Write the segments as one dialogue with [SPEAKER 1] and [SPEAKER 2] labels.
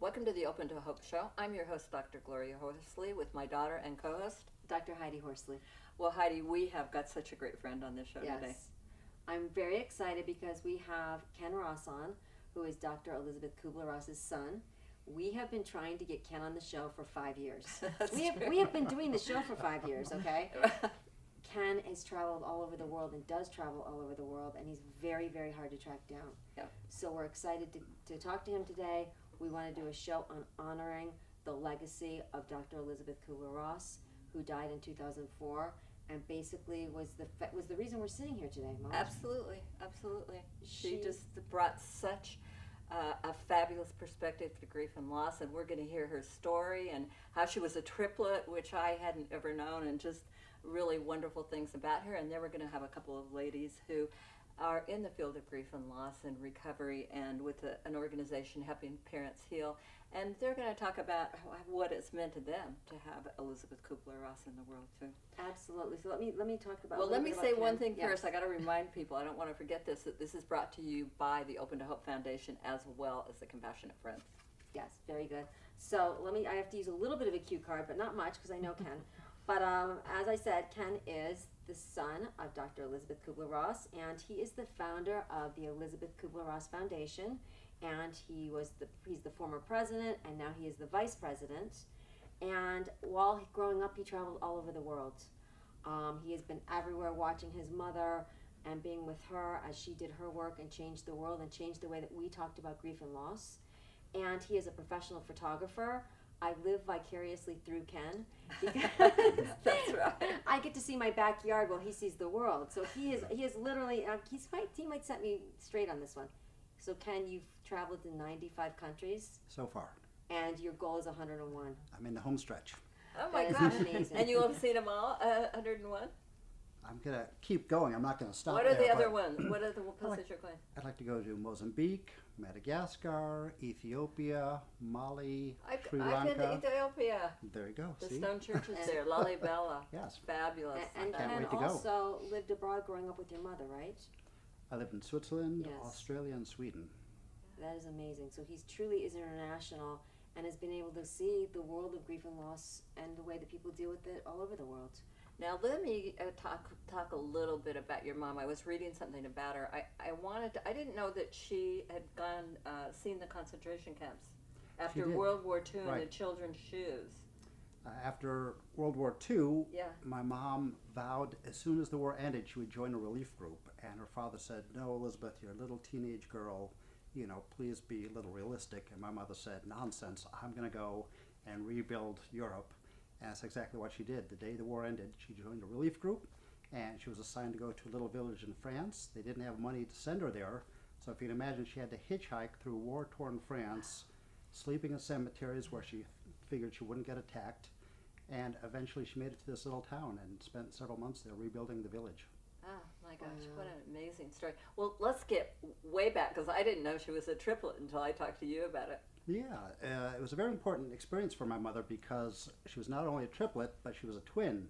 [SPEAKER 1] Welcome to the Open to Hope show. I'm your host, Dr. Gloria Horsley, with my daughter and co-host,
[SPEAKER 2] Dr. Heidi Horsley.
[SPEAKER 1] Well, Heidi, we have got such a great friend on this show today.
[SPEAKER 2] Yes. I'm very excited because we have Ken Ross on, who is Dr. Elizabeth Kubler-Ross's son. We have been trying to get Ken on the show for 5 years. We have been doing the show for 5 years, okay? Ken has traveled all over the world and does travel all over the world, and he's very, very hard to track down.
[SPEAKER 1] Yep.
[SPEAKER 2] So we're excited to talk to him today. We want to do a show on honoring the legacy of Dr. Elizabeth Kubler-Ross, who died in 2004, and basically was the reason we're sitting here today, Mom.
[SPEAKER 1] Absolutely, absolutely. She just brought such a fabulous perspective to grief and loss, and we're going to hear her story and how she was a triplet, which I hadn't ever known, and just really wonderful things about her. And then we're going to have a couple of ladies who are in the field of grief and loss and recovery, and with an organization helping parents heal. And they're going to talk about what it's meant to them to have Elizabeth Kubler-Ross in the world too.
[SPEAKER 2] Absolutely. So let me talk about.
[SPEAKER 1] Well, let me say one thing
[SPEAKER 2] Yes.
[SPEAKER 1] first. I got to remind people. I don't want to forget this. That this is brought to you by the Open to Hope Foundation as well as the Compassionate Friends.
[SPEAKER 2] Yes, very good. So I have to use a little bit of a cue card, but not much because I know Ken. But as I said, Ken is the son of Dr. Elizabeth Kubler-Ross, and he is the founder of the Elizabeth Kubler-Ross Foundation, and he's the former president, and now he is the vice president. And while growing up, he traveled all over the world. He has been everywhere watching his mother and being with her as she did her work and changed the world and changed the way that we talked about grief and loss. And he is a professional photographer. I live vicariously through Ken because
[SPEAKER 1] That's right.
[SPEAKER 2] I get to see my backyard while he sees the world. So he is literally he might set me straight on this one. So Ken, you've traveled to 95 countries
[SPEAKER 3] So far.
[SPEAKER 2] and your goal is 101.
[SPEAKER 3] I'm in the home stretch.
[SPEAKER 1] Oh my
[SPEAKER 2] That is
[SPEAKER 1] gosh!
[SPEAKER 2] amazing.
[SPEAKER 1] And you have seen them all, 101.
[SPEAKER 3] I'm going to keep going. I'm not going to stop.
[SPEAKER 1] What are
[SPEAKER 3] there,
[SPEAKER 1] the other
[SPEAKER 3] but
[SPEAKER 1] ones? What are the places you're going?
[SPEAKER 3] I'd like to go to Mozambique, Madagascar, Ethiopia, Mali, Sri
[SPEAKER 1] I've been to
[SPEAKER 3] Lanka.
[SPEAKER 1] Ethiopia.
[SPEAKER 3] There you go.
[SPEAKER 1] The
[SPEAKER 3] See?
[SPEAKER 1] stone church is there. Lalibela.
[SPEAKER 3] Yes.
[SPEAKER 1] Fabulous.
[SPEAKER 2] And
[SPEAKER 3] Can't
[SPEAKER 2] Ken
[SPEAKER 3] wait to go.
[SPEAKER 2] also lived abroad growing up with your mother, right?
[SPEAKER 3] I lived in Switzerland,
[SPEAKER 2] Yes.
[SPEAKER 3] Australia, and Sweden.
[SPEAKER 2] That is amazing. So he truly is international and has been able to see the world of grief and loss and the way that people deal with it all over the world.
[SPEAKER 1] Now let me talk a little bit about your mom. I was reading something about her. I didn't know that she had seen the concentration camps after
[SPEAKER 3] did.
[SPEAKER 1] World War II in the
[SPEAKER 3] Right.
[SPEAKER 1] children's shoes.
[SPEAKER 3] After World War II,
[SPEAKER 1] Yeah.
[SPEAKER 3] my mom vowed as soon as the war ended she would join a relief group. And her father said, "No, Elizabeth, you're a little teenage girl. Please be a little realistic." And my mother said, "Nonsense, I'm going to go and rebuild Europe." And that's exactly what she did. The day the war ended, she joined a relief group, and she was assigned to go to a little village in France. They didn't have money to send her there, so if you can imagine, she had to hitchhike through war-torn France, sleeping in cemeteries where she figured she wouldn't get attacked, and eventually she made it to this little town and spent several months there rebuilding the village.
[SPEAKER 1] Oh my gosh, what an amazing story. Well, let's get way back because I didn't know she was a triplet until I talked to you about it.
[SPEAKER 3] Yeah, it was a very important experience for my mother because she was not only a triplet, but she was a twin.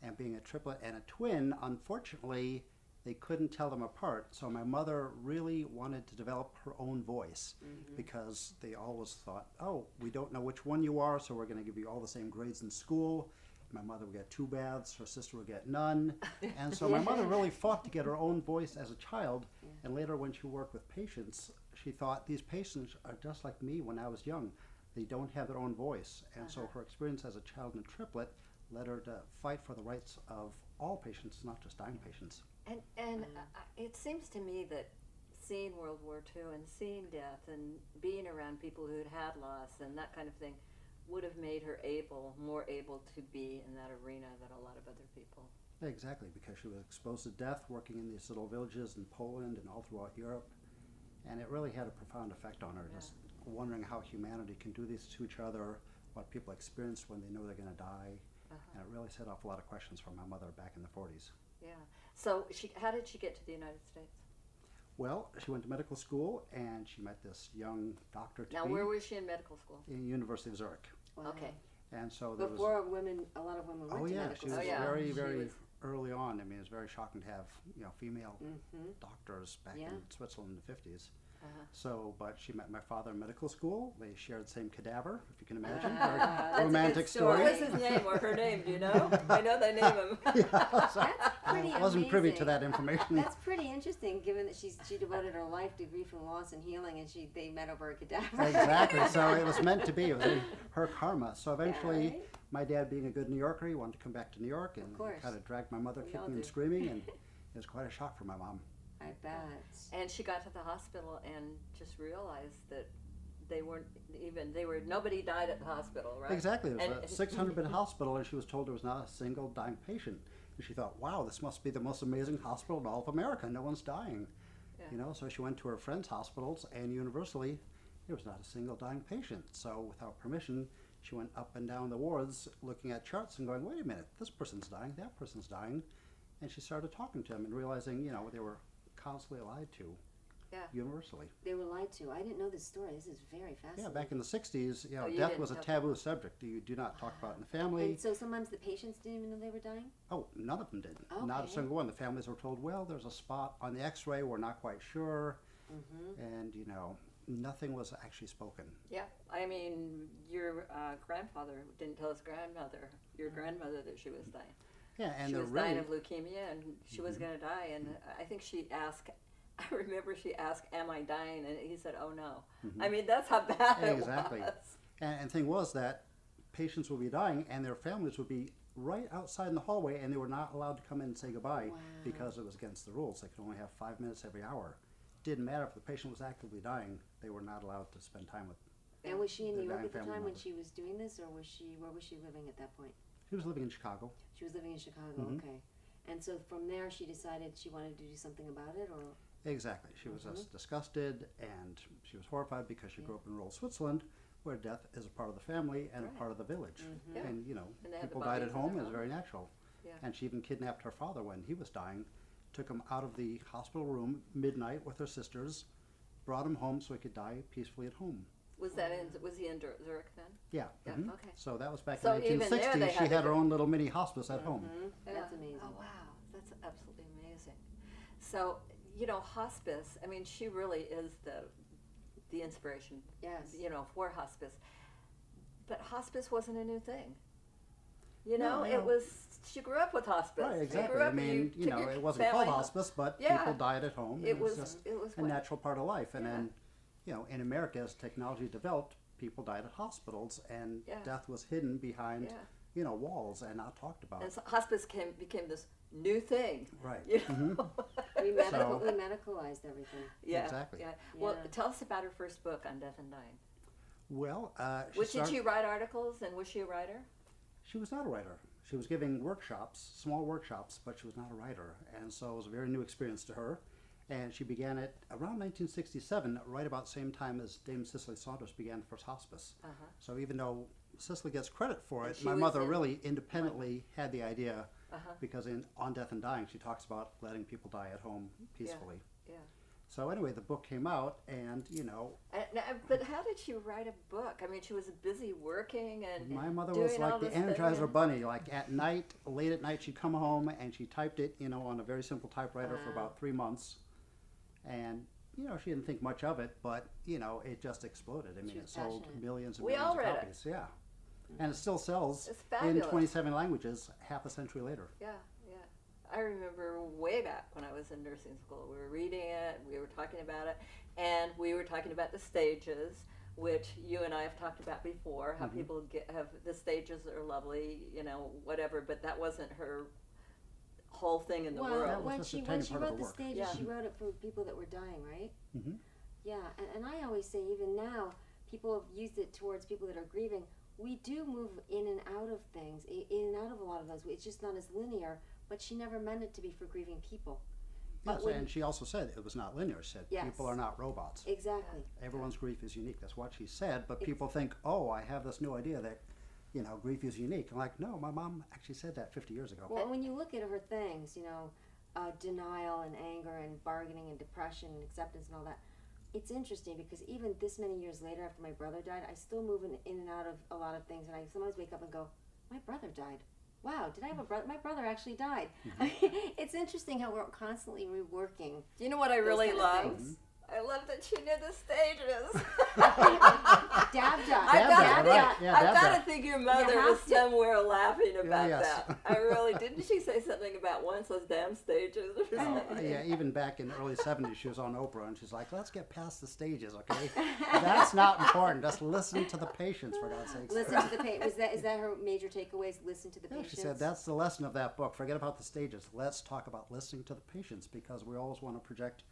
[SPEAKER 3] And being a triplet and a twin, unfortunately, they couldn't tell them apart. So my mother really wanted to develop her own voice because they always thought, "Oh, we don't know which one you are, so we're going to give you all the same grades in school." My mother would get 2 baths, her sister would get none. And so my mother really fought to get her own voice as a child. And later when she worked with patients, she thought, these patients are just like me when I was young. They don't have their own voice. And so her experience as a child and a triplet led her to fight for the rights of all patients, not just dying patients.
[SPEAKER 1] And it seems to me that seeing World War II and seeing death and being around people who had loss and that kind of thing would have made her more able to be in that arena than a lot of other people.
[SPEAKER 3] Exactly, because she was exposed to death working in these little villages in Poland and all throughout Europe. And it really had a profound effect on her, just wondering how humanity can do this to each other, what people experience when they know they're going to die. And it really set off a lot of questions from my mother back in the 40s.
[SPEAKER 1] Yeah. So how did she get to the United States?
[SPEAKER 3] Well, she went to medical school and she met this young doctor
[SPEAKER 1] Now, where was she in medical school?
[SPEAKER 3] in University of Zurich.
[SPEAKER 2] Wow.
[SPEAKER 1] Okay.
[SPEAKER 3] And so there was...
[SPEAKER 2] Before a lot of women went
[SPEAKER 3] Oh
[SPEAKER 2] to
[SPEAKER 3] yeah,
[SPEAKER 2] medical
[SPEAKER 3] she was
[SPEAKER 2] school.
[SPEAKER 1] yeah.
[SPEAKER 3] very,
[SPEAKER 1] She
[SPEAKER 3] very
[SPEAKER 1] was-
[SPEAKER 3] early on. I mean, it was very shocking to have female doctors back
[SPEAKER 2] Yeah.
[SPEAKER 3] in Switzerland in the 50s. So, but she met my father in medical school. They shared the same cadaver, if you can imagine.
[SPEAKER 2] That's
[SPEAKER 3] Very
[SPEAKER 2] a
[SPEAKER 3] romantic
[SPEAKER 2] good story.
[SPEAKER 1] What was his name or her name? Do you know? I know they name him.
[SPEAKER 3] Yeah, so
[SPEAKER 2] That's pretty
[SPEAKER 3] I wasn't privy to
[SPEAKER 2] amazing.
[SPEAKER 3] that information.
[SPEAKER 2] That's pretty interesting, given that she devoted her life to grief and loss and healing, and they met over a cadaver.
[SPEAKER 3] Exactly. So it was meant to be. It was in her karma. So eventually,
[SPEAKER 2] right.
[SPEAKER 3] my dad, being a good New Yorker, he wanted to come back to New York, and
[SPEAKER 2] course.
[SPEAKER 3] kind of dragged my mother
[SPEAKER 2] We all
[SPEAKER 3] kicking and
[SPEAKER 2] do.
[SPEAKER 3] screaming, and it was quite a shock for my mom.
[SPEAKER 2] I bet.
[SPEAKER 1] And she got to the hospital and just realized that nobody died at the hospital, right?
[SPEAKER 3] Exactly. It was
[SPEAKER 1] And-
[SPEAKER 3] a 600-bed hospital, and she was told there was not a single dying patient. And she thought, wow, this must be the most amazing hospital in all of America. No one's dying.
[SPEAKER 1] Yeah.
[SPEAKER 3] You know, so she went to her friends' hospitals, and universally, there was not a single dying patient. So without permission, she went up and down the wards looking at charts and going, wait a minute, this person's dying, that person's dying. And she started talking to them and realizing, you know, they were constantly lied to.
[SPEAKER 1] Yeah.
[SPEAKER 3] Universally.
[SPEAKER 2] They were lied to. I didn't know this story. This is very
[SPEAKER 3] Yeah,
[SPEAKER 2] fascinating.
[SPEAKER 3] back in the 60s, you know,
[SPEAKER 1] Oh, you
[SPEAKER 3] death
[SPEAKER 1] didn't
[SPEAKER 3] was a
[SPEAKER 1] talk
[SPEAKER 3] taboo subject. You do not talk about it in the family.
[SPEAKER 2] And so sometimes the patients didn't even know they were dying?
[SPEAKER 3] Oh, none of them did. Not a
[SPEAKER 2] Okay.
[SPEAKER 3] single one. The families were told, well, there's a spot on the x-ray, we're not quite sure.
[SPEAKER 2] Mm-hmm.
[SPEAKER 3] And, you know, nothing was actually spoken.
[SPEAKER 1] Yeah, I mean, your grandfather didn't tell his grandmother, your grandmother, that she was dying.
[SPEAKER 3] Yeah, and
[SPEAKER 1] She
[SPEAKER 3] they're
[SPEAKER 1] was
[SPEAKER 3] really...
[SPEAKER 1] dying of leukemia, and she was going to die. And I think she asked, I remember she asked, am I dying? And he said, oh, no. I mean, that's how bad
[SPEAKER 3] Exactly.
[SPEAKER 1] it was.
[SPEAKER 3] And the thing was that patients would be dying and their families would be right outside in the hallway, and they were not allowed to come in and say goodbye
[SPEAKER 2] Wow.
[SPEAKER 3] because it was against the rules. They could only have 5 minutes every hour. Didn't matter if the patient was actively dying, they were not allowed to spend time with.
[SPEAKER 2] And was she in
[SPEAKER 3] The
[SPEAKER 2] New York
[SPEAKER 3] dying
[SPEAKER 2] at the
[SPEAKER 3] family
[SPEAKER 2] time when
[SPEAKER 3] member.
[SPEAKER 2] she was doing this, or where was she living at that point?
[SPEAKER 3] She was living in Chicago.
[SPEAKER 2] She was living in Chicago,
[SPEAKER 3] Mhm.
[SPEAKER 2] okay. And so from there she decided she wanted to do something about it, or?
[SPEAKER 3] Exactly. She was just disgusted, and she was horrified because she grew up in rural Switzerland, where death is a part of the family and
[SPEAKER 1] Right.
[SPEAKER 3] a part of the village.
[SPEAKER 1] Yeah.
[SPEAKER 3] And, you know,
[SPEAKER 1] And they had the
[SPEAKER 3] people died at
[SPEAKER 1] bodies in
[SPEAKER 3] home.
[SPEAKER 1] their
[SPEAKER 3] It was
[SPEAKER 1] home.
[SPEAKER 3] very natural.
[SPEAKER 1] Yeah.
[SPEAKER 3] And she even kidnapped her father when he was dying, took him out of the hospital room midnight with her sisters, brought him home so he could die peacefully at home.
[SPEAKER 1] Was he in Zurich then?
[SPEAKER 3] Yeah.
[SPEAKER 1] Yeah,
[SPEAKER 3] mhm.
[SPEAKER 1] okay.
[SPEAKER 3] So that was back
[SPEAKER 1] So
[SPEAKER 3] in
[SPEAKER 1] even there
[SPEAKER 3] 1960.
[SPEAKER 1] they
[SPEAKER 3] She
[SPEAKER 1] had to
[SPEAKER 3] had her
[SPEAKER 1] go-
[SPEAKER 3] own little mini hospice at home.
[SPEAKER 2] That's
[SPEAKER 1] Yeah.
[SPEAKER 2] amazing.
[SPEAKER 1] Oh, wow. That's absolutely amazing. So, you know, hospice, I mean, she really is the inspiration,
[SPEAKER 2] Yes.
[SPEAKER 1] you know, for hospice. But hospice wasn't a new thing. You
[SPEAKER 3] No,
[SPEAKER 1] know,
[SPEAKER 3] no.
[SPEAKER 1] it was, she grew up with hospice.
[SPEAKER 3] Right,
[SPEAKER 1] She
[SPEAKER 3] exactly.
[SPEAKER 1] grew
[SPEAKER 3] I
[SPEAKER 1] up,
[SPEAKER 3] mean, you
[SPEAKER 1] took
[SPEAKER 3] know,
[SPEAKER 1] your
[SPEAKER 3] it wasn't called
[SPEAKER 1] family-
[SPEAKER 3] hospice, but
[SPEAKER 1] Yeah.
[SPEAKER 3] people died at home.
[SPEAKER 1] It was
[SPEAKER 3] just
[SPEAKER 1] what-
[SPEAKER 3] a natural part of life. And
[SPEAKER 1] Yeah.
[SPEAKER 3] then, you know, in America, as technology developed, people died at hospitals, and
[SPEAKER 1] Yeah.
[SPEAKER 3] death was hidden behind,
[SPEAKER 1] Yeah.
[SPEAKER 3] you know, walls and not talked about.
[SPEAKER 1] And so hospice became this new thing.
[SPEAKER 3] Right.
[SPEAKER 1] You
[SPEAKER 3] Mhm.
[SPEAKER 1] know?
[SPEAKER 2] We
[SPEAKER 3] So-
[SPEAKER 2] medicalized everything.
[SPEAKER 1] Yeah,
[SPEAKER 3] Exactly.
[SPEAKER 1] yeah. Well,
[SPEAKER 2] Yeah.
[SPEAKER 1] tell us about her first book on death and dying.
[SPEAKER 3] Well,
[SPEAKER 1] Did she write articles, and was she a writer?
[SPEAKER 3] She was not a writer. She was giving workshops, small workshops, but she was not a writer. And so it was a very new experience to her. And she began it around 1967, right about the same time as Dame Cicely Saunders began first hospice.
[SPEAKER 1] Uh-huh.
[SPEAKER 3] So even though Cicely gets credit for
[SPEAKER 1] And
[SPEAKER 3] it,
[SPEAKER 1] she
[SPEAKER 3] my
[SPEAKER 1] was
[SPEAKER 3] mother
[SPEAKER 1] in-
[SPEAKER 3] really independently had the idea,
[SPEAKER 1] Uh-huh.
[SPEAKER 3] because On Death and Dying, she talks about letting people die at home peacefully.
[SPEAKER 1] Yeah.
[SPEAKER 3] So anyway, the book came out, and, you know,
[SPEAKER 1] But how did she write a book? I mean, she was busy working and
[SPEAKER 3] my mother
[SPEAKER 1] doing
[SPEAKER 3] was like
[SPEAKER 1] all
[SPEAKER 3] the
[SPEAKER 1] this thing
[SPEAKER 3] Energizer
[SPEAKER 1] and-
[SPEAKER 3] Bunny. Like at night, late at night, she'd come home and she typed it, you know, on a very simple typewriter for
[SPEAKER 2] Wow.
[SPEAKER 3] about 3 months. And, you know, she didn't think much of it, but, you know, it just exploded. I mean,
[SPEAKER 2] She
[SPEAKER 3] it
[SPEAKER 2] was
[SPEAKER 3] sold
[SPEAKER 2] passionate.
[SPEAKER 3] millions and
[SPEAKER 1] We
[SPEAKER 3] millions
[SPEAKER 1] all
[SPEAKER 3] of
[SPEAKER 1] read it.
[SPEAKER 3] copies. Yeah. And it still sells
[SPEAKER 1] It's
[SPEAKER 3] in
[SPEAKER 1] fabulous.
[SPEAKER 3] 27 languages half a century later.
[SPEAKER 1] Yeah, yeah. I remember way back when I was in nursing school, we were reading it, we were talking about it, and we were talking about the stages, which you and I have talked about before, how people have the stages are lovely, you know, whatever, but that wasn't her whole thing in the
[SPEAKER 2] Well,
[SPEAKER 3] That
[SPEAKER 1] world.
[SPEAKER 3] was
[SPEAKER 2] when
[SPEAKER 3] just a
[SPEAKER 2] she
[SPEAKER 3] tiny
[SPEAKER 2] wrote
[SPEAKER 3] part of
[SPEAKER 2] the
[SPEAKER 3] her work.
[SPEAKER 2] stages,
[SPEAKER 1] Yeah.
[SPEAKER 2] she wrote it for people that were dying, right?
[SPEAKER 3] Hmm.
[SPEAKER 2] Yeah, and I always say, even now, people have used it towards people that are grieving. We do move in and out of things, in and out of a lot of those. It's just not as linear, but she never meant it to be for grieving people. But
[SPEAKER 3] Yes,
[SPEAKER 2] when-
[SPEAKER 3] and she also said it was not linear. She said
[SPEAKER 2] Yes.
[SPEAKER 3] people are not robots.
[SPEAKER 2] Exactly.
[SPEAKER 3] Everyone's grief is unique. That's what she said. But
[SPEAKER 2] Ex-
[SPEAKER 3] people think, oh, I have this new idea that, you know, grief is unique. I'm like, no, my mom actually said that 50 years ago.
[SPEAKER 2] Well, when you look at her things, you know, denial and anger and bargaining and depression and acceptance and all that, it's interesting because even this many years later after my brother died, I still move in and out of a lot of things, and I sometimes wake up and go, my brother died. Wow, did I have a brother? My brother actually died. I mean, it's interesting how we're constantly reworking.
[SPEAKER 1] You know what I
[SPEAKER 2] Those
[SPEAKER 1] really
[SPEAKER 2] kind of
[SPEAKER 1] love?
[SPEAKER 2] things.
[SPEAKER 1] I love that she knew the stages.
[SPEAKER 2] Dab dot.
[SPEAKER 1] I've got to
[SPEAKER 3] right.
[SPEAKER 1] think,
[SPEAKER 3] Yeah,
[SPEAKER 1] I've
[SPEAKER 3] dab
[SPEAKER 1] got
[SPEAKER 3] dot.
[SPEAKER 1] to think your mother
[SPEAKER 2] have
[SPEAKER 1] was
[SPEAKER 2] to.
[SPEAKER 1] somewhere laughing about
[SPEAKER 3] yes.
[SPEAKER 1] that. I really didn't. She say something about once those damn stages or
[SPEAKER 3] Oh,
[SPEAKER 1] something?
[SPEAKER 3] yeah, even back in the early 70s, she was on Oprah, and she's like, let's get past the stages, okay? That's not important. Just listen to the patients, for God's sakes.
[SPEAKER 2] Listen to the patient. Is that her major takeaways? Listen to the
[SPEAKER 3] Yeah,
[SPEAKER 2] patients.
[SPEAKER 3] she said that's the lesson of that book. Forget about the stages. Let's talk about listening to the patients, because we always want to project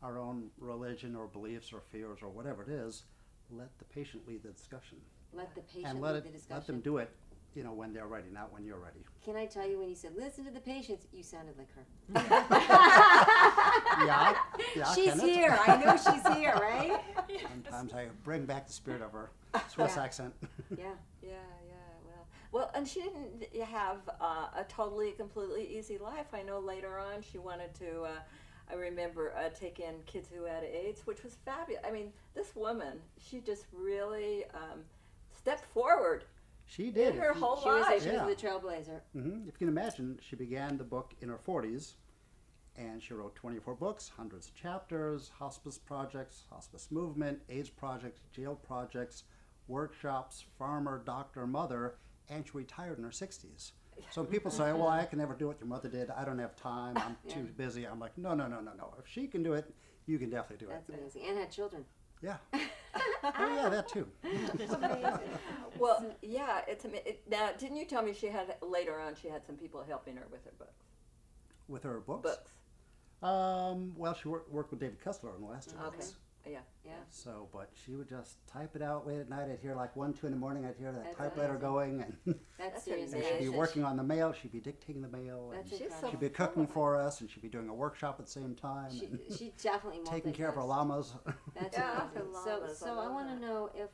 [SPEAKER 3] our own religion or beliefs or fears or whatever it is. Let the patient lead the discussion.
[SPEAKER 2] Let the patient
[SPEAKER 3] And
[SPEAKER 2] lead the discussion.
[SPEAKER 3] let them do it, when they're ready, not when you're ready.
[SPEAKER 2] Can I tell you, when you said listen to the patients, you sounded like her.
[SPEAKER 3] Yeah,
[SPEAKER 2] She's
[SPEAKER 3] Kenneth.
[SPEAKER 2] here. I know she's here, right?
[SPEAKER 3] Sometimes I bring back the spirit of her Swiss accent.
[SPEAKER 2] Yeah.
[SPEAKER 1] Yeah. Well, and she didn't have a totally, completely easy life. I know later on she wanted to, I remember, take in kids who had AIDS, which was fabulous. I mean, this woman, she just really stepped forward
[SPEAKER 3] She did.
[SPEAKER 1] in her whole
[SPEAKER 2] She was
[SPEAKER 1] life.
[SPEAKER 3] Yeah.
[SPEAKER 2] the trailblazer.
[SPEAKER 3] If you can imagine, she began the book in her 40s, and she wrote 24 books, hundreds of chapters, hospice projects, hospice movement, AIDS projects, jail projects, workshops, farmer, doctor, mother, and she retired in her 60s. So when people say, well, I can never do what your mother did, I don't have time, I'm too busy, I'm like, no. If she can do it, you can definitely do
[SPEAKER 2] That's
[SPEAKER 3] it.
[SPEAKER 2] amazing. And had children.
[SPEAKER 3] Yeah. Oh, yeah, that too.
[SPEAKER 1] Well, yeah, now, didn't you tell me later on she had some people helping her with her books?
[SPEAKER 3] With her books?
[SPEAKER 1] Books.
[SPEAKER 3] Well, she worked with David Kessler on the last two books.
[SPEAKER 1] Yeah.
[SPEAKER 3] So, but she would just type it out late at night. I'd hear like 1, 2 in the morning. I'd hear that
[SPEAKER 2] That's
[SPEAKER 3] typewriter
[SPEAKER 2] amazing.
[SPEAKER 3] going, and
[SPEAKER 2] That's
[SPEAKER 1] That's
[SPEAKER 2] seriously.
[SPEAKER 3] she'd be
[SPEAKER 1] amazing.
[SPEAKER 3] working on the mail. She'd be dictating the mail, and
[SPEAKER 2] That's
[SPEAKER 1] She's
[SPEAKER 2] incredible.
[SPEAKER 3] she'd be cooking for us, and she'd be doing a workshop at the same time,
[SPEAKER 2] She,
[SPEAKER 3] and
[SPEAKER 2] she definitely
[SPEAKER 3] taking care of her
[SPEAKER 2] multitasks.
[SPEAKER 3] llamas.
[SPEAKER 2] That's
[SPEAKER 1] Yeah,
[SPEAKER 2] amazing.
[SPEAKER 1] her
[SPEAKER 2] So,
[SPEAKER 1] llamas, I
[SPEAKER 2] so I
[SPEAKER 1] love
[SPEAKER 2] want
[SPEAKER 1] that.
[SPEAKER 2] to know if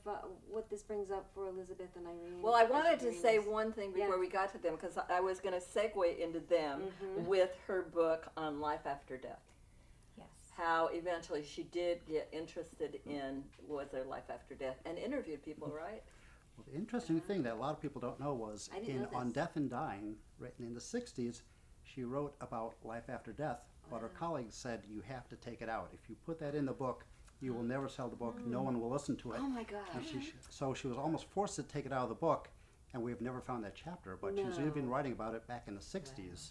[SPEAKER 2] what this brings up for Elizabeth and Irene.
[SPEAKER 1] Well, I
[SPEAKER 2] as
[SPEAKER 1] wanted to
[SPEAKER 2] you
[SPEAKER 1] say
[SPEAKER 2] read this.
[SPEAKER 1] one thing
[SPEAKER 2] Yeah.
[SPEAKER 1] before we got to them, because I was going to segue into them with her book on life after death.
[SPEAKER 4] Yes.
[SPEAKER 1] How eventually she did get interested in was there life after death and interviewed people, right?
[SPEAKER 3] Well, the interesting thing that a lot of people don't know was
[SPEAKER 2] I didn't know
[SPEAKER 3] On
[SPEAKER 2] this.
[SPEAKER 3] Death and Dying, written in the 60s, she wrote about life after death, but her colleagues said you have to take it out. If you put that in the book, you will never sell the book. No one will listen to it.
[SPEAKER 1] Oh my God.
[SPEAKER 3] And so she was almost forced to take it out of the book, and we've never found that chapter. But she was even
[SPEAKER 2] No.
[SPEAKER 3] writing about it back in the 60s.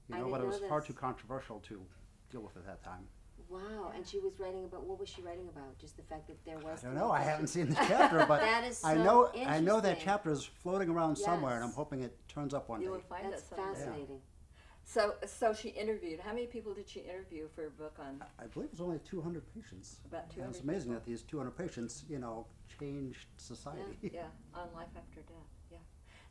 [SPEAKER 2] I
[SPEAKER 3] But
[SPEAKER 2] didn't
[SPEAKER 3] it was
[SPEAKER 2] know
[SPEAKER 3] far
[SPEAKER 2] this.
[SPEAKER 3] too controversial to deal with at that time.
[SPEAKER 2] Wow, and she was writing about, what was she writing about? Just the fact that there was.
[SPEAKER 3] I don't know. I haven't seen the chapter, but
[SPEAKER 2] That is
[SPEAKER 3] I
[SPEAKER 2] so
[SPEAKER 3] know that
[SPEAKER 2] interesting.
[SPEAKER 3] chapter is floating around somewhere, and I'm
[SPEAKER 2] Yes.
[SPEAKER 3] hoping it turns up one
[SPEAKER 1] You
[SPEAKER 3] day.
[SPEAKER 1] will find
[SPEAKER 2] That's
[SPEAKER 1] it someday.
[SPEAKER 2] fascinating.
[SPEAKER 1] So she interviewed. How many people did she interview for her book on?
[SPEAKER 3] I believe it was only 200 patients.
[SPEAKER 1] About
[SPEAKER 3] And
[SPEAKER 1] 200
[SPEAKER 3] it's amazing
[SPEAKER 1] people.
[SPEAKER 3] that these 200 patients, changed society.
[SPEAKER 1] Yeah, on life after death. Yeah.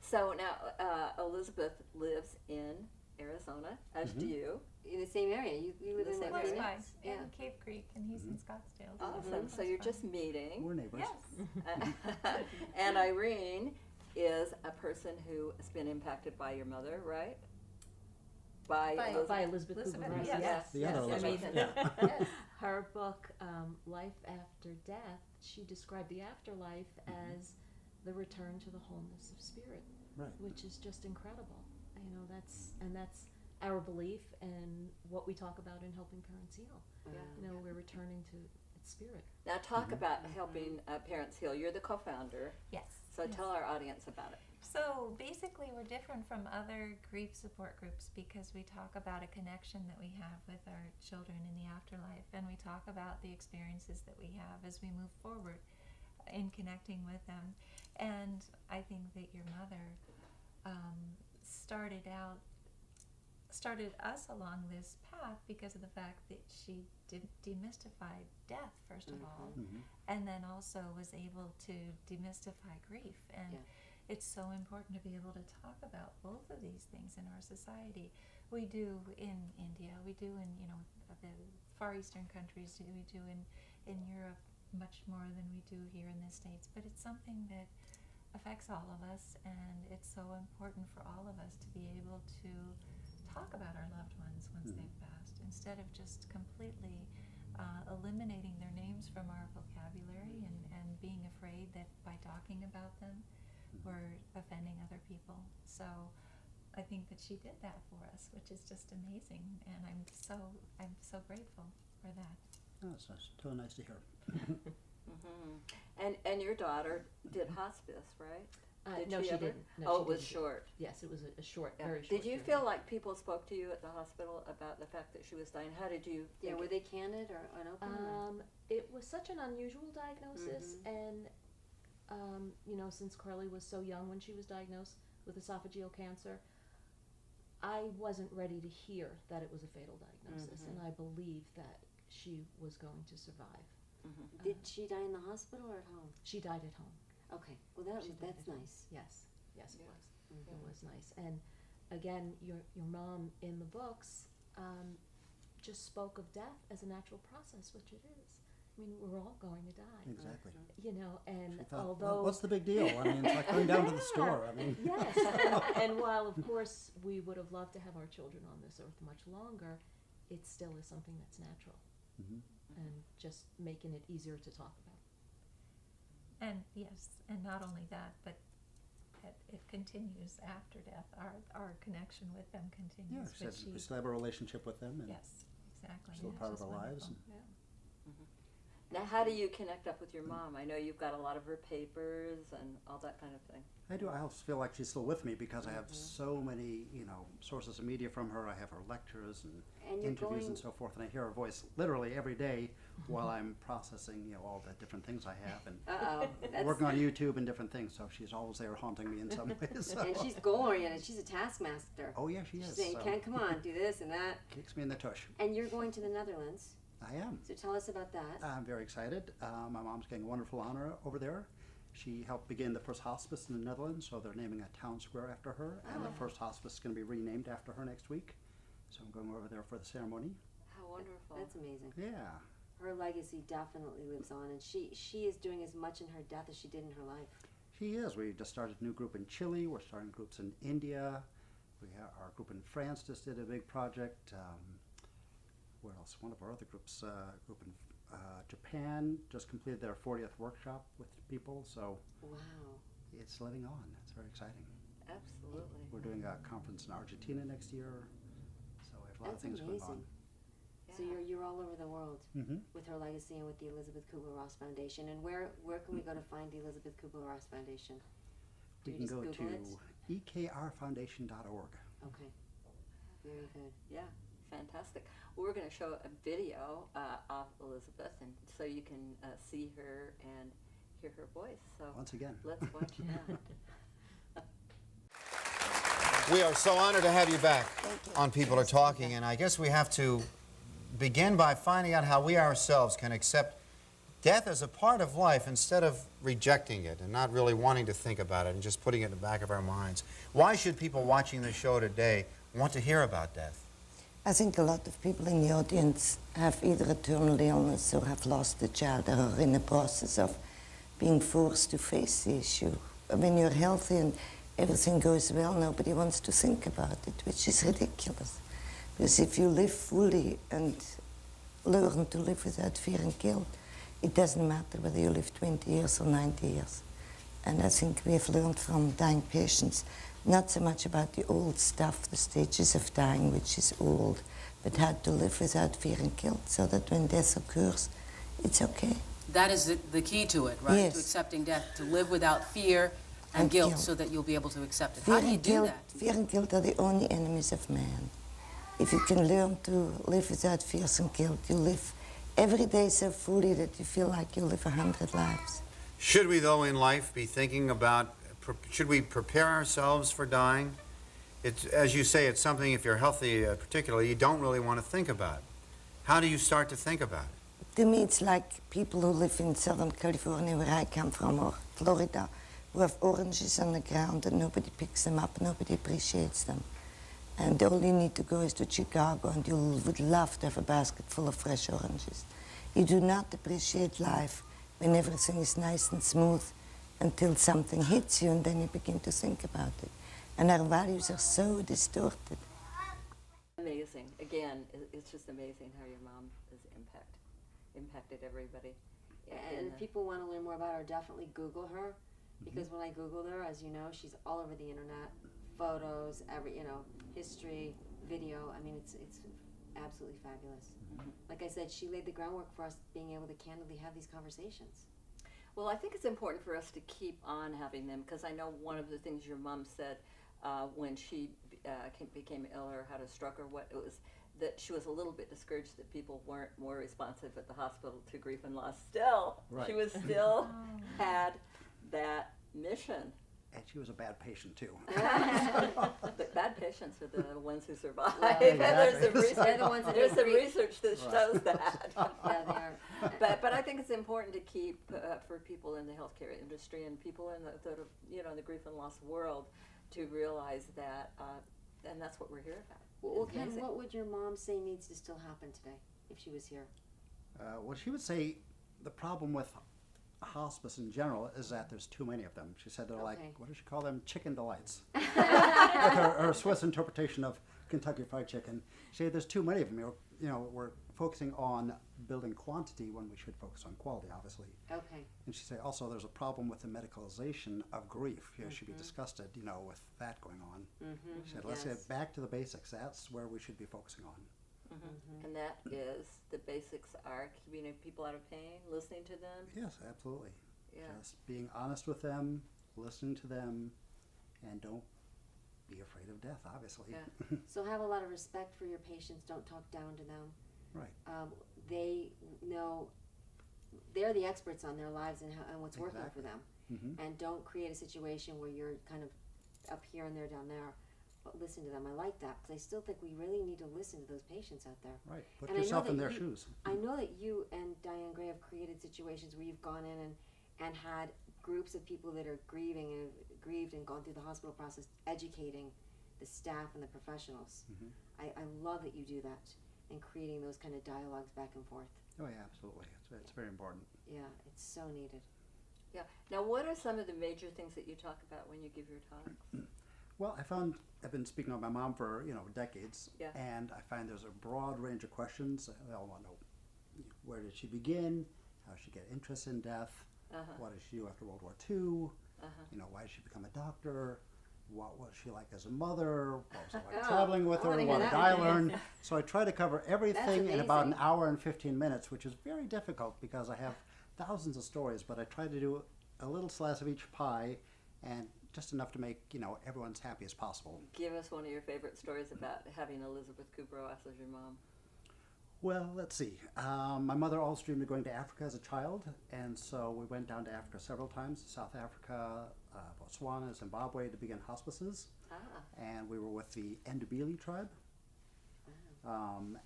[SPEAKER 1] So now Elizabeth lives in Arizona, as do you.
[SPEAKER 2] In the same area. You live
[SPEAKER 1] The
[SPEAKER 2] in
[SPEAKER 1] same
[SPEAKER 2] what,
[SPEAKER 4] Close
[SPEAKER 1] area.
[SPEAKER 4] by,
[SPEAKER 2] Phoenix?
[SPEAKER 4] in
[SPEAKER 2] Yeah.
[SPEAKER 4] Cave Creek, and he's in Scottsdale. so
[SPEAKER 1] Awesome.
[SPEAKER 4] close
[SPEAKER 1] So you're
[SPEAKER 4] by.
[SPEAKER 1] just meeting.
[SPEAKER 3] We're neighbors.
[SPEAKER 4] Yes.
[SPEAKER 1] And Irene is a person who has been impacted by your mother, right? By Elizabeth.
[SPEAKER 5] By Elizabeth
[SPEAKER 4] Elizabeth,
[SPEAKER 5] Kubler-Ross,
[SPEAKER 4] yes.
[SPEAKER 5] yes.
[SPEAKER 3] The other
[SPEAKER 5] I mean,
[SPEAKER 3] Elizabeth, yeah.
[SPEAKER 4] Yes.
[SPEAKER 5] her book, Life After Death, she described the afterlife as the return to the wholeness of spirit,
[SPEAKER 3] Right.
[SPEAKER 5] which is just incredible. That's our belief and what we talk about in helping parents heal.
[SPEAKER 1] Yeah.
[SPEAKER 5] We're returning to its spirit.
[SPEAKER 1] Now talk about helping parents heal. You're the co-founder,
[SPEAKER 4] Yes.
[SPEAKER 1] so
[SPEAKER 4] yes.
[SPEAKER 1] tell our audience about it.
[SPEAKER 4] So basically, we're different from other grief support groups because we talk about a connection that we have with our children in the afterlife, and we talk about the experiences that we have as we move forward in connecting with them. And I think that your mother started us along this path because of the fact that she demystified death, first of all, and then also was able to demystify grief. And it's so important to be able to talk about both of these things in our society. We do in India, we do in the Far Eastern countries, we do in Europe much more than we do here in the States. But it's something that affects all of us, and it's so important for all of us to be able to talk about our loved ones once they've passed, instead of just completely eliminating their names from our vocabulary and being afraid that by talking about them we're offending other people. So I think that she did that for us, which is just amazing, and I'm so grateful for that.
[SPEAKER 3] Oh, it's so nice to hear.
[SPEAKER 1] And your daughter did hospice, right? Did
[SPEAKER 5] No, she
[SPEAKER 1] ever?
[SPEAKER 5] didn't. No,
[SPEAKER 1] Oh,
[SPEAKER 5] she
[SPEAKER 1] it was
[SPEAKER 5] didn't.
[SPEAKER 1] short.
[SPEAKER 5] Yes, it was a short,
[SPEAKER 1] Yeah.
[SPEAKER 5] very short.
[SPEAKER 1] Did you
[SPEAKER 5] journey.
[SPEAKER 1] feel like people spoke to you at the hospital about the fact that she was dying? How did you
[SPEAKER 2] Yeah,
[SPEAKER 1] think
[SPEAKER 2] were
[SPEAKER 1] it-
[SPEAKER 2] they candid or unopen?
[SPEAKER 5] It was such an unusual diagnosis, and you know, since Carly was so young when she was diagnosed with esophageal cancer, I wasn't ready to hear that it was a fatal diagnosis, and I believed that she was going to survive.
[SPEAKER 2] Did she die in the hospital or at home?
[SPEAKER 5] She died at home.
[SPEAKER 2] Okay, well
[SPEAKER 5] She died
[SPEAKER 2] that's
[SPEAKER 5] at home.
[SPEAKER 2] nice.
[SPEAKER 5] Yes, yes, it
[SPEAKER 1] Yeah.
[SPEAKER 5] was. It was nice, and again, your mom in the books just spoke of death as a natural process, which it is. I mean, we're all going to die,
[SPEAKER 3] Exactly.
[SPEAKER 5] you know. And
[SPEAKER 3] She thought,
[SPEAKER 5] although
[SPEAKER 3] well, what's the big deal? I mean, it's like going down to the store. I mean,
[SPEAKER 5] yes, and while of course we would have loved to have our children on this earth much longer, it still is something that's natural, and just making it easier to talk about.
[SPEAKER 4] And yes, and not only that, but it continues after death. Our connection with them
[SPEAKER 3] yeah,
[SPEAKER 4] continues.
[SPEAKER 3] she
[SPEAKER 4] but
[SPEAKER 3] said we still have a relationship with them, and
[SPEAKER 4] yes, exactly.
[SPEAKER 3] still
[SPEAKER 4] and
[SPEAKER 3] part
[SPEAKER 4] it's
[SPEAKER 3] of
[SPEAKER 4] just
[SPEAKER 3] our lives.
[SPEAKER 4] wonderful. Yeah.
[SPEAKER 1] Now, how do you connect up with your mom? I know you've got a lot of her papers and all that kind of thing.
[SPEAKER 3] I do. I also feel like she's still with me because I have so many, sources of media from her. I have her lectures and
[SPEAKER 2] you're
[SPEAKER 3] interviews
[SPEAKER 2] going,
[SPEAKER 3] and so forth, and I hear her voice literally every day while I'm processing, all the different things I have and working on YouTube and different things. So she's always there haunting me in some ways. So.
[SPEAKER 2] and she's goal oriented. She's a taskmaster.
[SPEAKER 3] Oh yeah, she
[SPEAKER 2] She's
[SPEAKER 3] is.
[SPEAKER 2] saying,
[SPEAKER 3] So
[SPEAKER 2] Ken, come on, do this and that.
[SPEAKER 3] kicks me in the tush.
[SPEAKER 2] And you're going to the Netherlands.
[SPEAKER 3] I am.
[SPEAKER 2] So tell us about that.
[SPEAKER 3] I'm very excited. My mom's getting a wonderful honor over there. She helped begin the first hospice in the Netherlands, so they're naming a town square after her, and the first hospice is going to be renamed after her next week. So I'm going over there for the ceremony.
[SPEAKER 1] How wonderful.
[SPEAKER 2] That's amazing.
[SPEAKER 3] Yeah.
[SPEAKER 2] Her legacy definitely lives on, and she is doing as much in her death as she did in her life.
[SPEAKER 3] She is. We just started a new group in Chile. We're starting groups in India. We have our group in France just did a big project. Where else? One of our other groups, group in Japan, just completed their 40th workshop with people. So
[SPEAKER 2] Wow.
[SPEAKER 3] it's living on. It's very exciting.
[SPEAKER 1] Absolutely.
[SPEAKER 3] We're doing a conference in Argentina next year. So we have a lot
[SPEAKER 2] That's
[SPEAKER 3] of things going on.
[SPEAKER 2] amazing. So
[SPEAKER 1] Yeah.
[SPEAKER 2] you're all over the world
[SPEAKER 3] Mm-hmm.
[SPEAKER 2] with her legacy and with the Elizabeth Kubler-Ross Foundation. And where can we go to find the Elizabeth Kubler-Ross Foundation? Do
[SPEAKER 3] We
[SPEAKER 2] you
[SPEAKER 3] can
[SPEAKER 2] just
[SPEAKER 3] go
[SPEAKER 2] Google
[SPEAKER 3] to ekrfoundation.org.
[SPEAKER 2] Okay. Very good.
[SPEAKER 1] Yeah, fantastic. Well, we're going to show a video of Elizabeth, and so you can see her and hear her voice. So
[SPEAKER 3] Once again.
[SPEAKER 1] let's watch that.
[SPEAKER 6] We are so honored to have you back on People Are Talking, and I guess we have to begin by finding out how we ourselves can accept death as a part of life instead of rejecting it and not really wanting to think about it and just putting it in the back of our minds. Why should people watching the show today want to hear about death?
[SPEAKER 7] I think a lot of people in the audience have either a terminal illness or have lost a child or are in the process of being forced to face the issue. When you're healthy and everything goes well, nobody wants to think about it, which is ridiculous. Because if you live fully and learn to live without fear and guilt, it doesn't matter whether you live 20 years or 90 years. And I think we have learned from dying patients not so much about the old stuff, the stages of dying, which is old, but how to live without fear and guilt so that when death occurs, it's okay.
[SPEAKER 8] That is the key to it, right?
[SPEAKER 7] Yes.
[SPEAKER 8] To accepting death, to live without fear and
[SPEAKER 7] And
[SPEAKER 8] guilt
[SPEAKER 7] guilt.
[SPEAKER 8] so that you'll be able to accept it.
[SPEAKER 7] Fear
[SPEAKER 8] How do you
[SPEAKER 7] and
[SPEAKER 8] do
[SPEAKER 7] guilt,
[SPEAKER 8] that?
[SPEAKER 7] Fear and guilt are the only enemies of man. If you can learn to live without fears and guilt, you live every day so fully that you feel like you live 100 lives.
[SPEAKER 6] Should we, though, in life be thinking about, should we prepare ourselves for dying? It's, as you say, it's something, if you're healthy particularly, you don't really want to think about. How do you start to think about it?
[SPEAKER 7] To me, it's like people who live in Southern California, where I come from, or Florida, who have oranges on the ground and nobody picks them up, nobody appreciates them. And all you need to go is to Chicago and you would love to have a basket full of fresh oranges. You do not appreciate life when everything is nice and smooth until something hits you and then you begin to think about it. And our values are so distorted.
[SPEAKER 1] Amazing. Again, it's just amazing how your mom has impacted everybody.
[SPEAKER 2] And if people want to learn more about her, definitely Google her. Because when I Googled her, as you know, she's all over the internet. Photos, history, video. I mean, it's absolutely fabulous. Like I said, she laid the groundwork for us being able to candidly have these conversations.
[SPEAKER 1] Well, I think it's important for us to keep on having them, because I know one of the things your mom said when she became ill or had a stroke or what it was, that she was a little bit discouraged that people weren't more responsive at the hospital to grief and loss. Still,
[SPEAKER 3] Right.
[SPEAKER 1] she was still had that mission.
[SPEAKER 3] And she was a bad patient too.
[SPEAKER 1] But bad patients are the ones who survive.
[SPEAKER 2] Well,
[SPEAKER 1] And there's some
[SPEAKER 3] exactly.
[SPEAKER 1] research,
[SPEAKER 2] They're the ones that
[SPEAKER 1] there's some
[SPEAKER 2] agree.
[SPEAKER 1] research that shows that.
[SPEAKER 2] Yeah, they are.
[SPEAKER 1] But I think it's important to keep for people in the healthcare industry and people in the in the grief and loss world to realize that, and that's what we're here about.
[SPEAKER 2] Well,
[SPEAKER 1] It's
[SPEAKER 2] Ken,
[SPEAKER 1] amazing.
[SPEAKER 2] what would your mom say needs to still happen today if she was here?
[SPEAKER 3] Well, she would say the problem with hospice in general is that there's too many of them. She said they're
[SPEAKER 2] Okay.
[SPEAKER 3] like, what does she call them? Chicken delights. With her Swiss interpretation of Kentucky Fried Chicken. She said there's too many of them. We're focusing on building quantity when we should focus on quality, obviously.
[SPEAKER 2] Okay.
[SPEAKER 3] And she said also there's a problem with the medicalization of grief. Should be discussed, with that going on. She said, let's
[SPEAKER 2] Yes.
[SPEAKER 3] get back to the basics. That's where we should be focusing on.
[SPEAKER 1] And that is, the basics are keeping people out of pain, listening to them.
[SPEAKER 3] Yes, absolutely.
[SPEAKER 1] Yeah.
[SPEAKER 3] Just being honest with them, listening to them, and don't be afraid of death, obviously.
[SPEAKER 1] Yeah.
[SPEAKER 2] So have a lot of respect for your patients. Don't talk down to them.
[SPEAKER 3] Right.
[SPEAKER 2] They know they're the experts on their lives and what's working for
[SPEAKER 3] Exactly.
[SPEAKER 2] them.
[SPEAKER 3] Mm-hmm.
[SPEAKER 2] And don't create a situation where you're kind of up here and they're down there. But listen to them. I like that because I still think we really need to listen to those patients out there.
[SPEAKER 3] Right. Put
[SPEAKER 2] And I know
[SPEAKER 3] yourself in
[SPEAKER 2] that
[SPEAKER 3] their
[SPEAKER 2] you-
[SPEAKER 3] shoes.
[SPEAKER 2] I know that you and Diane Gray have created situations where you've gone in and had groups of people that are grieving and have grieved and gone through the hospital process, educating the staff and the professionals.
[SPEAKER 3] Mhm.
[SPEAKER 2] I love that you do that and creating those kind of dialogues back and forth.
[SPEAKER 3] Oh, yeah, absolutely. It's very important.
[SPEAKER 2] Yeah, it's so needed.
[SPEAKER 1] Yeah. Now, what are some of the major things that you talk about when you give your talks?
[SPEAKER 3] Well, I've been speaking with my mom for, decades,
[SPEAKER 1] Yeah.
[SPEAKER 3] and I find there's a broad range of questions. They all want to know, where did she begin? How did she get interest in death?
[SPEAKER 1] Uh-huh.
[SPEAKER 3] What did she do after World War II?
[SPEAKER 1] Uh-huh.
[SPEAKER 3] Why did she become a doctor? What was she like as a mother? What was it like
[SPEAKER 2] Oh,
[SPEAKER 3] traveling with
[SPEAKER 2] I
[SPEAKER 3] her?
[SPEAKER 2] wanna hear
[SPEAKER 3] What did
[SPEAKER 2] that
[SPEAKER 3] I
[SPEAKER 2] one.
[SPEAKER 3] learn? So I try to cover everything in about an
[SPEAKER 2] amazing.
[SPEAKER 3] hour and 15 minutes, which is very difficult because I have thousands of stories, but I try to do a little slice of each pie and just enough to make, everyone as happy as possible.
[SPEAKER 1] Give us one of your favorite stories about having Elizabeth Kubler-Ross as your mom.
[SPEAKER 3] Well, let's see. My mother always dreamed of going to Africa as a child, and so we went down to Africa several times, South Africa, Botswana, Zimbabwe, to begin hospices. And we were with the Ndubili tribe, and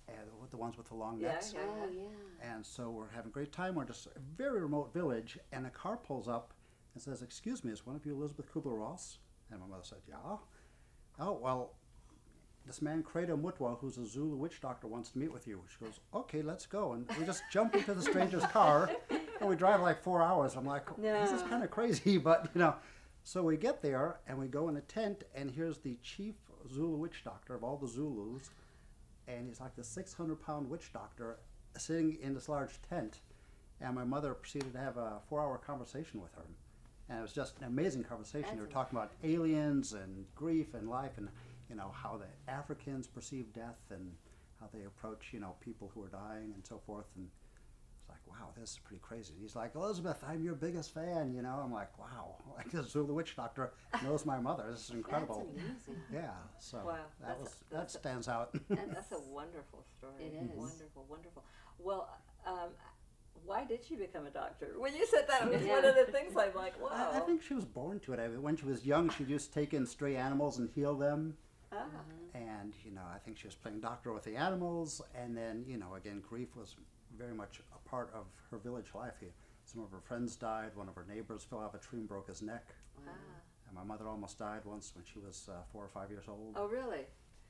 [SPEAKER 3] with the ones with the long
[SPEAKER 1] Yeah,
[SPEAKER 3] necks.
[SPEAKER 1] yeah.
[SPEAKER 2] Oh, yeah.
[SPEAKER 3] And so we're having a great time. We're just a very remote village, and a car pulls up and says, "Excuse me, is one of you Elizabeth Kubler-Ross?" And my mother said, "Yeah." "Oh, well, this man Credo Mutwa, who's a Zulu witch doctor, wants to meet with you." She goes, "Okay, let's go." And we just jump into the stranger's car, and we drive like 4 hours. I'm like, this is kind of crazy, but So we get there, and we go in a tent, and here's the chief Zulu witch doctor of all the Zulus, and he's like the 600-pound witch doctor sitting in this large tent. And my mother proceeded to have a 4-hour conversation with her. And it was just an amazing conversation. They were talking about aliens and grief and life and, how the Africans perceive death and how they approach, people who are dying and so forth. And it's like, wow, this is pretty crazy. And he's like, "Elizabeth, I'm your biggest fan," I'm like, wow, like the Zulu witch doctor knows my mother. This is incredible.
[SPEAKER 2] That's amazing.
[SPEAKER 3] Yeah, so
[SPEAKER 1] Wow,
[SPEAKER 3] that stands out.
[SPEAKER 1] That's a wonderful story.
[SPEAKER 2] It is.
[SPEAKER 1] Wonderful, wonderful. Well, why did she become a doctor? When you said that, it was
[SPEAKER 2] Yeah.
[SPEAKER 1] one of the things I'm like, wow.
[SPEAKER 3] I think she was born to it. When she was young, she'd just take in stray animals and heal them. And, I think she was playing doctor with the animals. And then, again, grief was very much a part of her village life. Some of her friends died. One of her neighbors fell off a tree and broke his neck. And my mother almost died once when she was 4 or 5 years old.
[SPEAKER 1] Oh, really?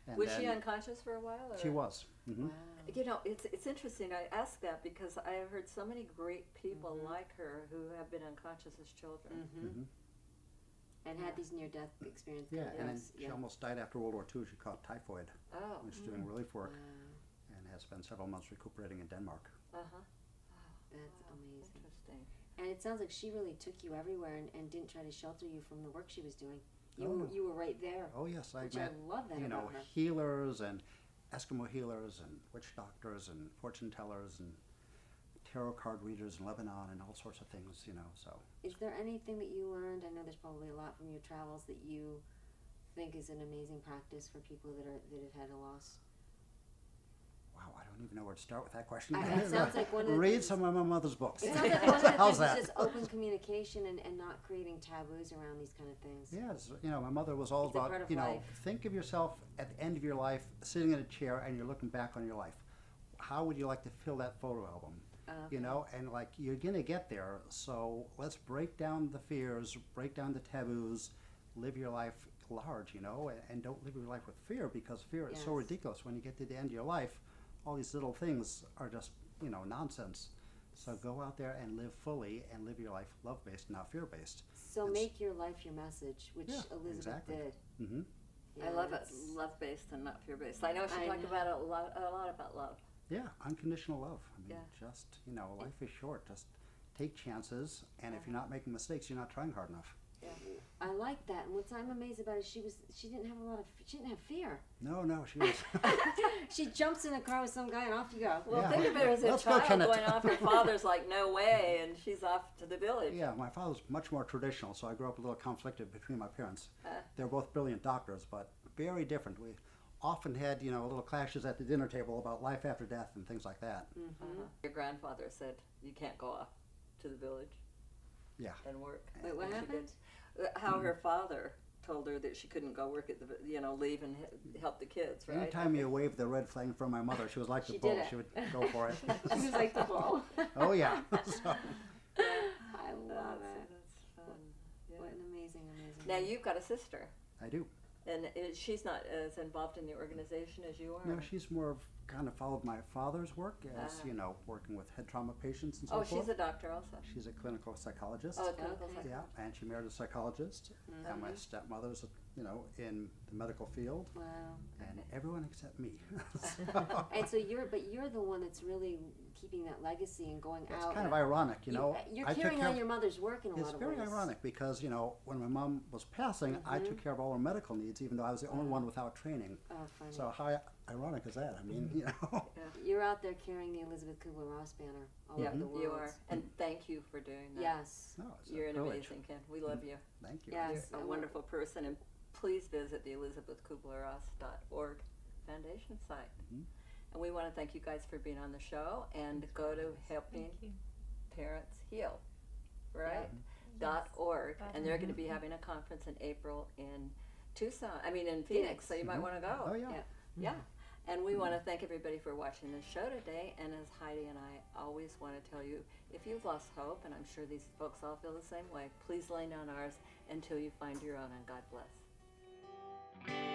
[SPEAKER 3] And
[SPEAKER 1] Was she
[SPEAKER 3] then-
[SPEAKER 1] unconscious for a while? Or?
[SPEAKER 3] She was. Mm-hmm.
[SPEAKER 1] It's interesting. I ask that because I have heard so many great people like her who have been unconscious as children.
[SPEAKER 3] Mm-hmm.
[SPEAKER 2] And had these near-death experiences.
[SPEAKER 3] Yeah, and then she almost died after World War II. She caught typhoid
[SPEAKER 1] Oh.
[SPEAKER 3] when she was doing relief work and has spent several months recuperating in Denmark.
[SPEAKER 1] Uh-huh.
[SPEAKER 2] That's amazing.
[SPEAKER 1] Interesting.
[SPEAKER 2] And it sounds like she really took you everywhere and didn't try to shelter you from the work she was doing.
[SPEAKER 3] Oh, no.
[SPEAKER 2] You were right there.
[SPEAKER 3] Oh, yes, I
[SPEAKER 2] Which
[SPEAKER 3] met,
[SPEAKER 2] I love that about her.
[SPEAKER 3] healers and Eskimo healers and witch doctors and fortune tellers and tarot card readers in Lebanon and all sorts of things, you know, so.
[SPEAKER 2] Is there anything that you learned? I know there's probably a lot from your travels that you think is an amazing practice for people that have had a loss.
[SPEAKER 3] Wow, I don't even know where to start with that question.
[SPEAKER 2] It sounds like one of the
[SPEAKER 3] Read
[SPEAKER 2] things-
[SPEAKER 3] some of my mother's books.
[SPEAKER 2] It sounds like one of the
[SPEAKER 3] How's
[SPEAKER 2] things
[SPEAKER 3] that?
[SPEAKER 2] is just open communication and not creating taboos around these kind of things.
[SPEAKER 3] Yes, you know, my mother was all
[SPEAKER 2] It's a
[SPEAKER 3] about,
[SPEAKER 2] part of
[SPEAKER 3] you know,
[SPEAKER 2] life.
[SPEAKER 3] think of yourself at the end of your life, sitting in a chair and you're looking back on your life. How would you like to fill that photo album?
[SPEAKER 2] Okay.
[SPEAKER 3] You know, and like you're gonna get there, so let's break down the fears, break down the taboos, live your life large, you know, and don't live your life with fear, because fear is so
[SPEAKER 2] Yes.
[SPEAKER 3] ridiculous. When you get to the end of your life, all these little things are just, you know, nonsense. So go out there and live fully and live your life love-based, not fear-based.
[SPEAKER 2] So
[SPEAKER 3] It's-
[SPEAKER 2] make your life your message, which
[SPEAKER 3] Yeah,
[SPEAKER 2] Elizabeth
[SPEAKER 3] exactly.
[SPEAKER 2] did.
[SPEAKER 3] Mm-hmm.
[SPEAKER 1] I love it. Love-based and not fear-based. I know she
[SPEAKER 2] I
[SPEAKER 1] talked
[SPEAKER 2] know.
[SPEAKER 1] about a lot about love.
[SPEAKER 3] Yeah, unconditional love. I mean,
[SPEAKER 1] Yeah.
[SPEAKER 3] just, you know, life is short. Just take chances, and if you're not making mistakes, you're not trying hard enough.
[SPEAKER 2] I like that. And what I'm amazed about is she didn't have fear.
[SPEAKER 3] No, she was.
[SPEAKER 2] She jumps in a car with some guy and off you go.
[SPEAKER 1] Well,
[SPEAKER 3] Yeah.
[SPEAKER 1] think of it as a
[SPEAKER 3] Let's go,
[SPEAKER 1] child
[SPEAKER 3] Kenneth.
[SPEAKER 1] going off. Her father's like, no way, and she's off to the village.
[SPEAKER 3] Yeah, my father's much more traditional, so I grew up a little conflicted between my parents.
[SPEAKER 1] Uh.
[SPEAKER 3] They're both brilliant doctors, but very different. We often had, you know, little clashes at the dinner table about life after death and things like that.
[SPEAKER 1] Your grandfather said you can't go off to the village
[SPEAKER 3] Yeah.
[SPEAKER 1] and work.
[SPEAKER 2] Wait, what
[SPEAKER 1] And she
[SPEAKER 2] happened?
[SPEAKER 1] did. How her father told her that she couldn't go work at the, leave and help the kids, right?
[SPEAKER 3] Anytime you waved the red flag from my mother, she was like the
[SPEAKER 2] She
[SPEAKER 3] bull.
[SPEAKER 2] did it.
[SPEAKER 3] She would go for it.
[SPEAKER 2] She was like the bull.
[SPEAKER 3] Oh, yeah. So,
[SPEAKER 2] I love it.
[SPEAKER 1] That's fun. Yeah.
[SPEAKER 2] What an amazing.
[SPEAKER 1] Now you've got a sister,
[SPEAKER 3] I do.
[SPEAKER 1] and she's not as involved in the organization as you are.
[SPEAKER 3] No, she's more of kind of followed my father's work as,
[SPEAKER 1] Ah.
[SPEAKER 3] you know, working with head trauma patients and so
[SPEAKER 1] Oh,
[SPEAKER 3] forth.
[SPEAKER 1] she's a doctor also.
[SPEAKER 3] She's a clinical psychologist.
[SPEAKER 1] Oh, a clinical
[SPEAKER 2] Okay.
[SPEAKER 1] psychologist.
[SPEAKER 3] Yeah, and she married a psychologist. And my stepmother's, you know, in the medical field.
[SPEAKER 2] Wow.
[SPEAKER 3] And everyone except me.
[SPEAKER 2] And so you're the one that's really keeping that legacy and going
[SPEAKER 3] It's
[SPEAKER 2] out.
[SPEAKER 3] kind of ironic, you know.
[SPEAKER 2] You're
[SPEAKER 3] I took
[SPEAKER 2] carrying
[SPEAKER 3] care
[SPEAKER 2] on
[SPEAKER 3] of-
[SPEAKER 2] your mother's work in a
[SPEAKER 3] It's
[SPEAKER 2] lot of
[SPEAKER 3] very
[SPEAKER 2] ways.
[SPEAKER 3] ironic because, you know, when my mom was passing, I took care of all her medical needs, even though I was the only one without training.
[SPEAKER 2] Oh, funny.
[SPEAKER 3] So how ironic is that? I mean, you know.
[SPEAKER 2] You're out there carrying the Elizabeth Kubler-Ross banner all
[SPEAKER 1] Yeah,
[SPEAKER 2] over the world.
[SPEAKER 1] you are. And thank you for doing that.
[SPEAKER 2] Yes.
[SPEAKER 3] No, it's
[SPEAKER 1] You're
[SPEAKER 3] a
[SPEAKER 1] an
[SPEAKER 3] privilege.
[SPEAKER 1] amazing kid. We love you.
[SPEAKER 3] Thank you.
[SPEAKER 2] Yes.
[SPEAKER 1] You're a wonderful person, and please visit the ElizabethKubler-Ross.org foundation site. And we want to thank you guys for being on the show, and go to Helping
[SPEAKER 4] Thank you.
[SPEAKER 1] Parents Heal, right?
[SPEAKER 4] Yes.
[SPEAKER 1] .org,
[SPEAKER 4] Dot
[SPEAKER 1] and they're
[SPEAKER 4] org.
[SPEAKER 1] going to be having a conference in April in in Phoenix, so you might want to go.
[SPEAKER 3] Oh, yeah.
[SPEAKER 2] Yeah.
[SPEAKER 1] Yeah. And we want to thank everybody for watching this show today. And as Heidi and I always want to tell you, if you've lost hope, and I'm sure these folks all feel the same way, please lay down ours until you find your own, and God bless.